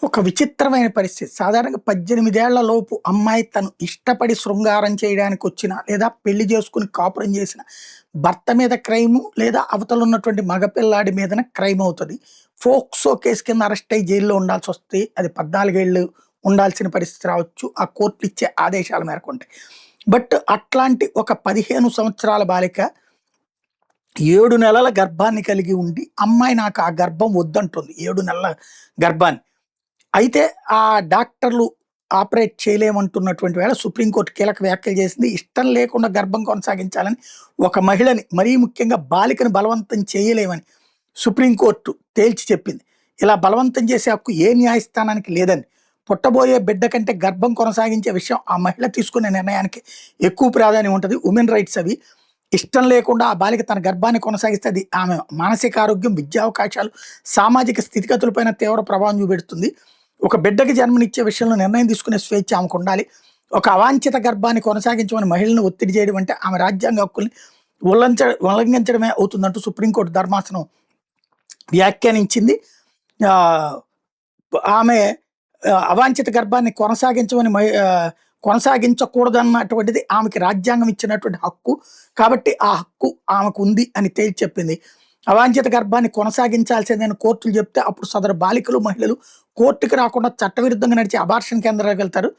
ఒక విచిత్రమైన పరిస్థితి. సాధారణంగా 18 ఏళ్ల లోపు అమ్మాయి తను ఇష్టపడి శృంగారం చేయడానికి వచ్చిన, లేదా పెళ్లి చేసుకొని కాపురం చేసిన భర్త మీద క్రైము, లేదా అవతల ఉన్నటువంటి మగపిల్లాడి మీదన క్రైమ్ అవుతది. ఫోక్సో కేసు కింద అరెస్ట్ అయ్యి జైల్‌లో ఉండాల్సొస్తే అది 14 ఏళ్ళు ఉండాల్సిన పరిస్థితి రావచ్చు. ఆ కోర్టులు ఇచ్చే ఆదేశాల మేరకు ఉంటాయి. బట్ అట్లాంటి ఒక 15 సంవత్సరాల బాలిక 7 నెలల గర్భాన్ని కలిగి ఉండి, అమ్మాయి నాకు ఆ గర్భం వద్దంటుంది. 7 నెలల గర్భాన్ని. అయితే ఆ డాక్టర్లు ఆపరేట్ చేయలేమంటున్నటువంటి వేళ సుప్రీంకోర్టు కీలక వ్యాఖ్యలు చేసింది. ఇష్టం లేకుండా గర్భం కొనసాగించాలని ఒక మహిళని, మరీ ముఖ్యంగా బాలికను బలవంతం చేయలేమని సుప్రీంకోర్టు తేల్చి చెప్పింది. ఇలా బలవంతం చేసే హక్కు ఏ న్యాయస్థానానికి లేదని, పుట్టబోయే బిడ్డ కంటే గర్భం కొనసాగించే విషయం ఆ మహిళ తీసుకునే నిర్ణయానికి ఎక్కువ ప్రాధాన్యం ఉంటుంది. ఉమెన్ రైట్స్ అవి. ఇష్టం లేకుండా ఆ బాలిక తన గర్భాన్ని కొనసాగిస్తే అది ఆమె మానసిక ఆరోగ్యం, విద్యావకాశాలు, సామాజిక స్థితిగతులపైన తీవ్ర ప్రభావం చూపెడుతుంది. ఒక బిడ్డకి జన్మనిచ్చే విషయంలో నిర్ణయం తీసుకునే స్వేచ్ఛ ఆమెకు ఉండాలి. ఒక అవాంఛిత గర్భాన్ని కొనసాగించమని మహిళను ఒత్తిడి చేయడం అంటే ఆమె రాజ్యాంగ హక్కుల్ని ఉల్లంఘించడమే అవుతుందంటూ సుప్రీంకోర్టు ధర్మాసనం వ్యాఖ్యానించింది. ఆహ్, ఆమె అవాంఛిత గర్భాన్ని కొనసాగించకూడదన్నటువంటిది ఆమెకి రాజ్యాంగం ఇచ్చినటువంటి హక్కు. కాబట్టి ఆ హక్కు ఆమెకు ఉంది అని తేల్చి చెప్పింది. అవాంఛిత గర్భాన్ని కొనసాగించాల్సిందని కోర్టులు చెప్తే అప్పుడు సదరు బాలికలు, మహిళలు కోర్టుకి రాకుండా చట్టవిరుద్ధంగా నడిచే అబార్షన్ కేంద్రాలకు వెళ్తారు.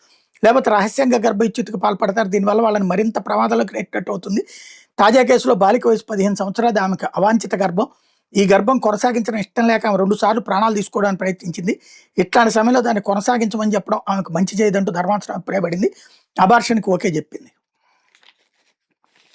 లేకపోతే రహస్యంగా గర్భవిచ్యుతికి పాల్పడతారు. దీనివల్ల వాళ్ళని మరింత ప్రమాదాలకు నెట్టినట్టు అవుతుంది. తాజా కేసులో బాలిక వయసు 15 సంవత్సరాలు, ఆమెకు అవాంఛిత గర్భం. ఈ గర్భం కొనసాగించడం ఇష్టం లేక ఆమె 2 సార్లు ప్రాణాలు తీసుకోవడానికి ప్రయత్నించింది. ఇట్లాంటి సమయంలో దాన్ని కొనసాగించమని చెప్పడం ఆమెకు మంచి చేయదంటూ ధర్మాసనం అభిప్రాయపడింది. అబార్షన్‌కి ఓకే చెప్పింది.